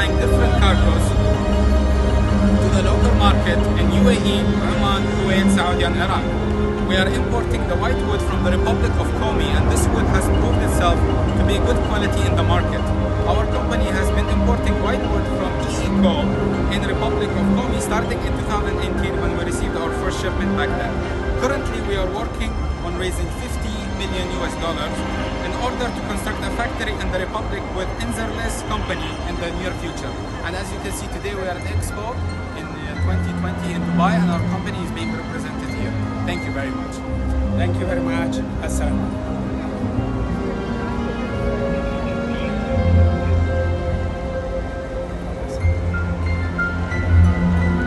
supplying different cargoes to the local market in UAE, Oman, Kuwait, Saudi and Iran. We are importing the white wood from the Republic of Komi, and this wood has proved itself to be good quality in the market. Our company has been importing white wood from EECO in Republic of Komi starting in 2018 when we received our first shipment back then. Currently we are working on raising $50 million in order to construct a factory in the Republic with Inzerless company in the near future. And as you can see today we are at Expo in 2020 in Dubai, and our company is being represented here. Thank you very much. Thank you very much. Assalamu alaikum.